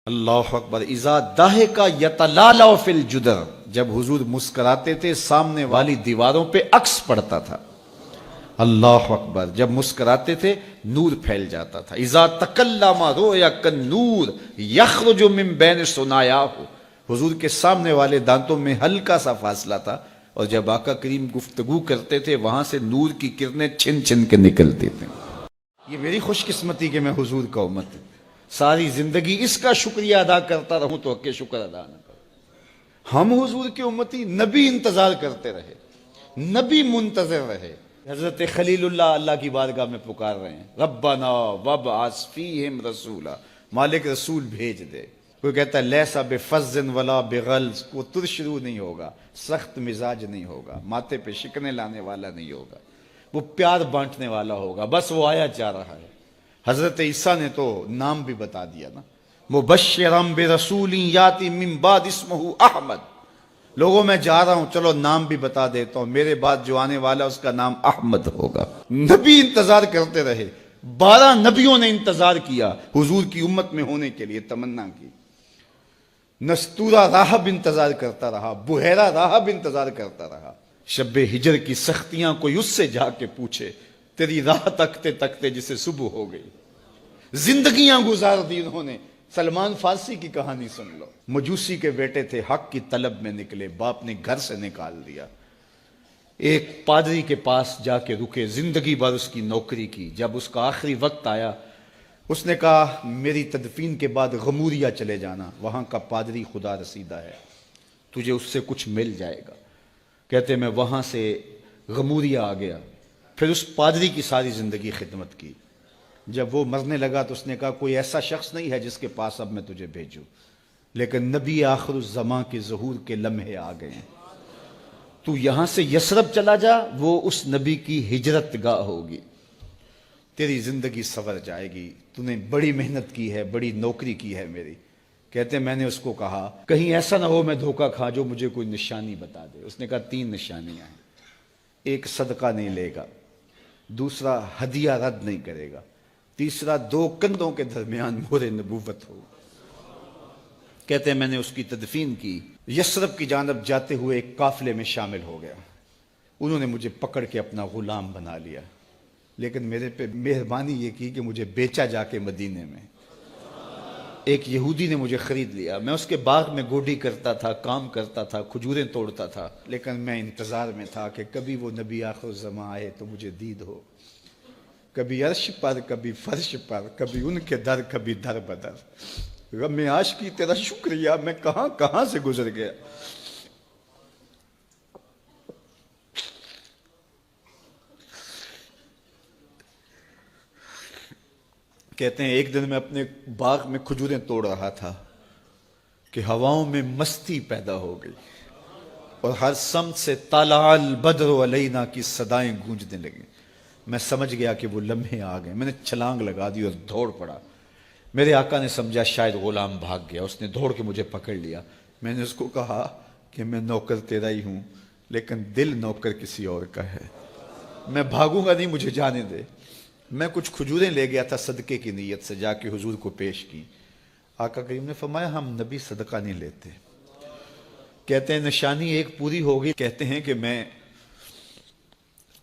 اللہ اکبر. اذا ضحک یتلالع فی الجدر، جب حضور مسکراتے تھے سامنے والی دیواروں پہ عکس پڑتا تھا. اللہ اکبر. جب مسکراتے تھے نور پھیل جاتا تھا. اذا تکلم رؤیا کالنور یخرج من بین ثنایاہ، حضور کے سامنے والے دانتوں میں ہلکا سا فاصلہ تھا، اور جب آقا کریم گفتگو کرتے تھے وہاں سے نور کی کرنیں چھن چھن کے نکلتی تھیں. یہ میری خوش قسمتی کہ میں حضور کا امت ہوں. ساری زندگی اس کا شکریہ ادا کرتا رہوں تو کہ شکر ادا نہ کروں. ہم حضور کی امتی، نبی انتظار کرتے رہے، نبی منتظر رہے. حضرت خلیل اللہ کی بارگاہ میں پکار رہے ہیں، ربنا وابعث فیہم رسولا، مالک رسول بھیج دے. کوئی کہتا ہے لیسا بفظ ولا بغلظ، وہ ترشرو نہیں ہوگا، سخت مزاج نہیں ہوگا، ماتھے پہ شکنے لانے والا نہیں ہوگا، وہ پیار بانٹنے والا ہوگا. بس وہ آیا جا رہا ہے. حضرت عیسیٰ نے تو نام بھی بتا دیا نا، مبشرا برسول یاتی من بعد اسمہ احمد. لوگوں میں جا رہا ہوں، چلو نام بھی بتا دیتا ہوں، میرے بعد جو آنے والا اس کا نام احمد ہوگا. نبی انتظار کرتے رہے. 12 نبیوں نے انتظار کیا حضور کی امت میں ہونے کے لیے، تمنا کی. نستورہ راہب انتظار کرتا رہا، بحیرہ راہب انتظار کرتا رہا. شب ہجر کی سختیاں کوئی اس سے جا کے پوچھے، تیری راہ تکتے تکتے جسے صبح ہو گئی. زندگیاں گزار دی انہوں نے. سلمان فارسی کی کہانی سن لو. مجوسی کے بیٹے تھے، حق کی طلب میں نکلے، باپ نے گھر سے نکال دیا. ایک پادری کے پاس جا کے رکے، زندگی بھر اس کی نوکری کی. جب اس کا آخری وقت آیا، اس نے کہا میری تدفین کے بعد غموریہ چلے جانا، وہاں کا پادری خدا رسیدہ ہے، تجھے اس سے کچھ مل جائے گا. کہتے میں وہاں سے غموریہ آ گیا. پھر اس پادری کی ساری زندگی خدمت کی. جب وہ مرنے لگا تو اس نے کہا کوئی ایسا شخص نہیں ہے جس کے پاس اب میں تجھے بھیجوں، لیکن نبی آخر الزمان کے ظہور کے لمحے آ گئے ہیں. تو یہاں سے یثرب چلا جا، وہ اس نبی کی ہجرت گاہ ہوگی. تیری زندگی سنور جائے گی. تو نے بڑی محنت کی ہے، بڑی نوکری کی ہے میری. کہتے میں نے اس کو کہا کہیں ایسا نہ ہو میں دھوکہ کھا جو مجھے کوئی نشانی بتا دے. اس نے کہا 3 نشانیاں ہیں. ایک صدقہ نہیں لے گا، دوسرا ہدیہ رد نہیں کرے گا، تیسرا 2 کندھوں کے درمیان مہر نبوت ہو. کہتے ہیں میں نے اس کی تدفین کی. یثرب کی جانب جاتے ہوئے ایک قافلے میں شامل ہو گیا. انہوں نے مجھے پکڑ کے اپنا غلام بنا لیا، لیکن میرے پہ مہربانی یہ کی کہ مجھے بیچا جا کے مدینے میں. ایک یہودی نے مجھے خرید لیا. میں اس کے باغ میں گوڈی کرتا تھا، کام کرتا تھا، کھجوریں توڑتا تھا، لیکن میں انتظار میں تھا کہ کبھی وہ نبی آخر الزمان آئے تو مجھے دید ہو. کبھی عرش پر، کبھی فرش پر، کبھی ان کے در، کبھی در بدر. غم عاشقی تیرا شکریہ، میں کہاں کہاں سے گزر گیا. کہتے ہیں ایک دن میں اپنے باغ میں کھجوریں توڑ رہا تھا کہ ہواؤں میں مستی پیدا ہو گئی، اور ہر سمت سے طلع البدر علینا کی صدائیں گونجنے لگیں. میں سمجھ گیا کہ وہ لمحے آ گئے. میں نے چھلانگ لگا دی اور دوڑ پڑا. میرے آقا نے سمجھا شاید غلام بھاگ گیا. اس نے دوڑ کے مجھے پکڑ لیا. میں نے اس کو کہا کہ میں نوکر تیرا ہی ہوں، لیکن دل نوکر کسی اور کا ہے. میں بھاگوں گا نہیں، مجھے جانے دے. میں کچھ کھجوریں لے گیا تھا صدقے کی نیت سے، جا کے حضور کو پیش کی. آقا کریم نے فرمایا ہم نبی صدقہ نہیں لیتے. کہتے ہیں نشانی ایک پوری ہو گئی. کہتے ہیں کہ میں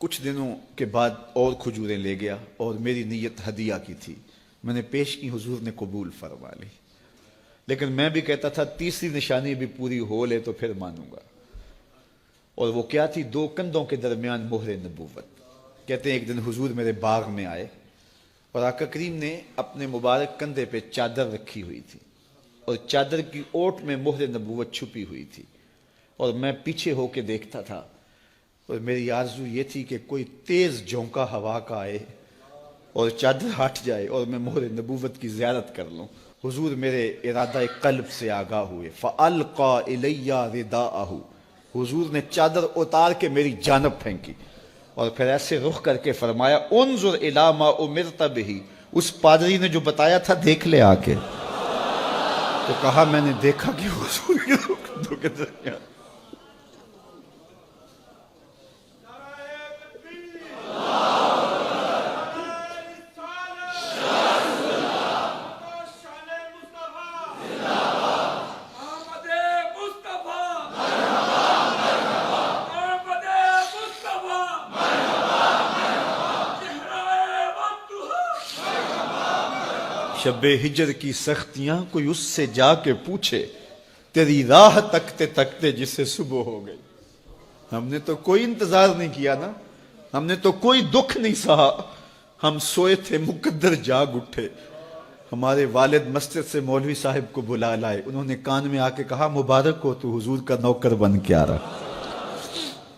کچھ دنوں کے بعد اور کھجوریں لے گیا، اور میری نیت ہدیہ کی تھی. میں نے پیش کی، حضور نے قبول فرما لی. لیکن میں بھی کہتا تھا تیسری نشانی بھی پوری ہو لے تو پھر مانوں گا. اور وہ کیا تھی؟ 2 کندھوں کے درمیان مہر نبوت. کہتے ہیں ایک دن حضور میرے باغ میں آئے، اور آقا کریم نے اپنے مبارک کندھے پہ چادر رکھی ہوئی تھی، اور چادر کی اوٹ میں مہر نبوت چھپی ہوئی تھی. اور میں پیچھے ہو کے دیکھتا تھا، اور میری آرزو یہ تھی کہ کوئی تیز جھونکا ہوا کا آئے اور چادر ہٹ جائے اور میں مہر نبوت کی زیارت کر لوں. حضور میرے ارادہ قلب سے آگاہ ہوئے. فَأَلْقَى إِلَيَّ رِدَاءَهُ، حضور نے چادر اتار کے میری جانب پھینکی، اور پھر ایسے رخ کر کے فرمایا انظر الی ما امرت بہ. اس پادری نے جو بتایا تھا دیکھ لے آ کے. تو کہا میں نے دیکھا کہ حضور کے دو کے درمیان. شب ہجر کی سختیاں کوئی اس سے جا کے پوچھے، تیری راہ تکتے تکتے جسے صبح ہو گئی۔ ہم نے تو کوئی انتظار نہیں کیا نا، ہم نے تو کوئی دکھ نہیں سہا، ہم سوئے تھے مقدر جاگ اٹھے۔ ہمارے والد مسجد سے مولوی صاحب کو بلا لائے، انہوں نے کان میں آ کے کہا مبارک ہو تو حضور کا نوکر بن کے آ رہا۔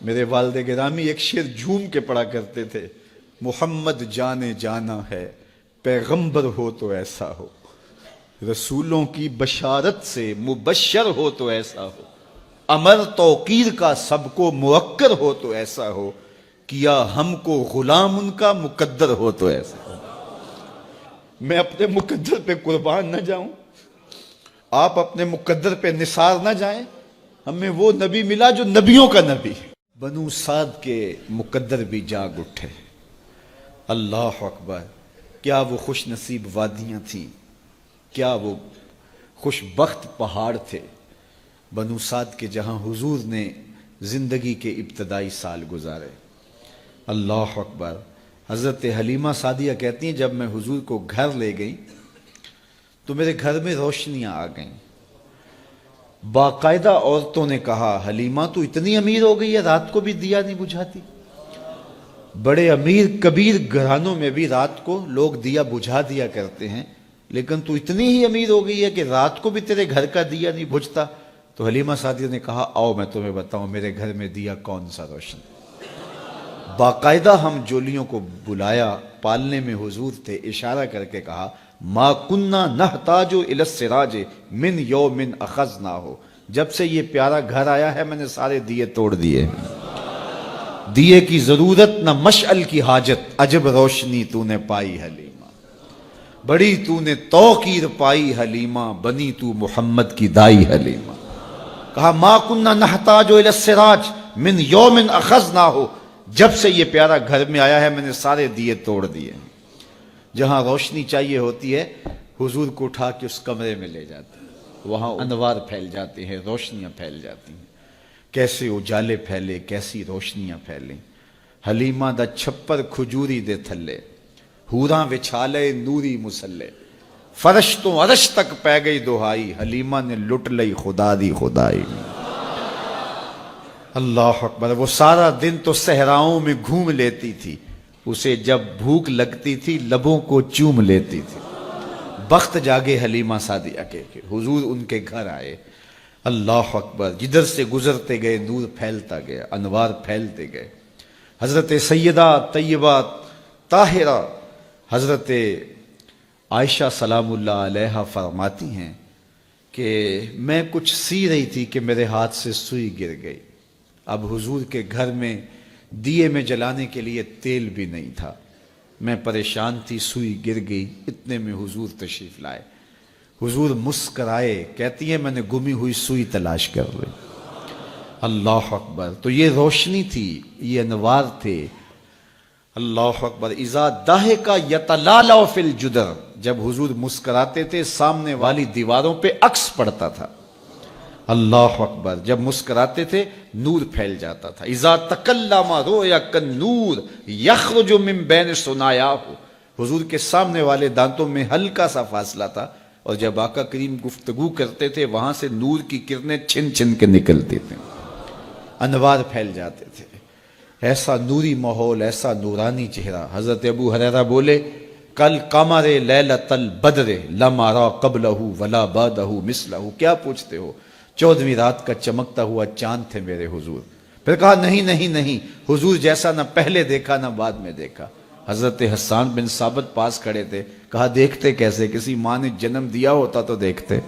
میرے والد گرامی ایک شعر جھوم کے پڑھا کرتے تھے، محمد جانے جانا ہے پیغمبر ہو تو ایسا ہو، رسولوں کی بشارت سے مبشر ہو تو ایسا ہو، امر توقیر کا سب کو موکر ہو تو ایسا ہو، کیا ہم کو غلام ان کا مقدر ہو تو ایسا ہو۔ میں اپنے مقدر پہ قربان نہ جاؤں، آپ اپنے مقدر پہ نثار نہ جائیں، ہمیں وہ نبی ملا جو نبیوں کا نبی۔ بنو سعد کے مقدر بھی جاگ اٹھے، اللہ اکبر۔ کیا وہ خوش نصیب وادیاں تھیں، کیا وہ خوش بخت پہاڑ تھے بنو سعد کے، جہاں حضور نے زندگی کے ابتدائی سال گزارے۔ اللہ اکبر۔ حضرت حلیمہ سعدیہ کہتی ہیں جب میں حضور کو گھر لے گئی تو میرے گھر میں روشنیاں آ گئیں۔ باقاعدہ عورتوں نے کہا حلیمہ تو اتنی امیر ہو گئی ہے رات کو بھی دیا نہیں بجھاتی۔ بڑے امیر کبیر گھرانوں میں بھی رات کو لوگ دیا بجھا دیا کرتے ہیں، لیکن تو اتنی ہی امیر ہو گئی ہے کہ رات کو بھی تیرے گھر کا دیا نہیں بجھتا۔ تو حلیمہ سعدیہ نے کہا آؤ میں تمہیں بتاؤں میرے گھر میں دیا کون سا روشن۔ باقاعدہ ہم جولیوں کو بلایا، پالنے میں حضور تھے، اشارہ کر کے کہا ما کننا نحتاج الی السراج من یوم اخذناہ، جب سے یہ پیارا گھر آیا ہے میں نے سارے دیے توڑ دیے، دیے کی ضرورت نہ مشعل کی حاجت، عجب روشنی تو نے پائی حلیمہ، بڑی تو نے توقیر پائی حلیمہ، بنی تو محمد کی دائی حلیمہ۔ کہا ما کننا نحتاج الی السراج من یوم اخذناہ، جب سے یہ پیارا گھر میں آیا ہے میں نے سارے دیے توڑ دیے۔ جہاں روشنی چاہیے ہوتی ہے حضور کو اٹھا کے اس کمرے میں لے جاتے ہیں، وہاں انوار پھیل جاتے ہیں، روشنیاں پھیل جاتی ہیں۔ کیسے اجالے پھیلے، کیسی روشنیاں پھیلیں۔ حلیمہ دا چھپر کھجوری دے تھلے، ہوراں وچھالے نوری مسلے، فرش تو عرش تک پہ گئی دہائی، حلیمہ نے لٹ لئی خدا دی خدائی۔ اللہ اکبر۔ وہ سارا دن تو صحراؤں میں گھوم لیتی تھی، اسے جب بھوک لگتی تھی لبوں کو چوم لیتی تھی۔ بخت جاگے حلیمہ سعدیہ کے کہ حضور ان کے گھر آئے۔ اللہ اکبر۔ جدھر سے گزرتے گئے نور پھیلتا گیا، انوار پھیلتے گئے۔ حضرت سیدہ طیبہ طاہرہ حضرت عائشہ سلام اللہ علیہا فرماتی ہیں کہ میں کچھ سی رہی تھی کہ میرے ہاتھ سے سوئی گر گئی۔ اب حضور کے گھر میں دیے میں جلانے کے لیے تیل بھی نہیں تھا، میں پریشان تھی، سوئی گر گئی، اتنے میں حضور تشریف لائے۔ حضور مسکرائے، کہتی ہے میں نے گمی ہوئی سوئی تلاش کر رہی۔ اللہ اکبر۔ تو یہ روشنی تھی، یہ انوار تھے۔ اللہ اکبر۔ اذا ضحک یتلالع فی الجدر، جب حضور مسکراتے تھے سامنے والی دیواروں پہ عکس پڑتا تھا۔ اللہ اکبر۔ جب مسکراتے تھے نور پھیل جاتا تھا۔ اذا تکلم رؤیا کالنور یخرج من بین ثنایاہ، حضور کے سامنے والے دانتوں میں ہلکا سا فاصلہ تھا، اور جب آقا کریم گفتگو کرتے تھے وہاں سے نور کی کرنیں چھن چھن کے نکلتی تھیں، انوار پھیل جاتے تھے۔ ایسا نوری ماحول، ایسا نورانی چہرہ۔ حضرت ابو ہریرہ بولے کل قمر لیلۃ البدر لم ارى قبلہ ولا بعدہ مثلہ، کیا پوچھتے ہو؟ 14ویں رات کا چمکتا ہوا چاند تھے میرے حضور۔ پھر کہا نہیں نہیں نہیں، حضور جیسا نہ پہلے دیکھا نہ بعد میں دیکھا۔ حضرت حسان بن ثابت پاس کھڑے تھے، کہا دیکھتے کیسے؟ کسی ماں نے جنم دیا ہوتا تو دیکھتے۔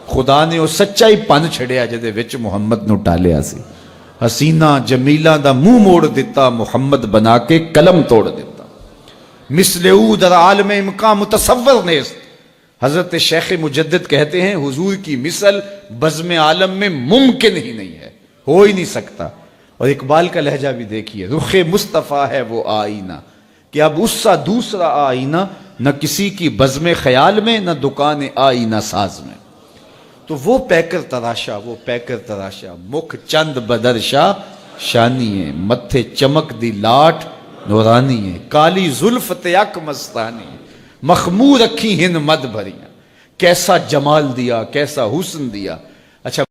خدا نے وہ سچائی پن چھڑیا جدے وچ محمد نو ٹالیا سی، حسینہ جمیلہ دا منہ موڑ دیتا، محمد بنا کے قلم توڑ دیتا۔ مثل او در عالم امکان متصور نیست، حضرت شیخ مجدد کہتے ہیں حضور کی مثل بزم عالم میں ممکن ہی نہیں ہے، ہو ہی نہیں سکتا۔ اور اقبال کا لہجہ بھی دیکھیے، رخ مصطفیٰ ہے وہ آئینہ کہ اب اس سا دوسرا آئینہ، نہ کسی کی بزم خیال میں نہ دکان آئینہ ساز میں۔ تو وہ پیکر تراشا، وہ پیکر تراشا، مکھ چند بدرشا شانی ہے، متھے چمک دی لاٹ نورانی ہے، کالی زلف تیک مستانی ہے، مخمور رکھی ہند مد بھریاں، کیسا جمال دیا، کیسا حسن دیا۔ اچھا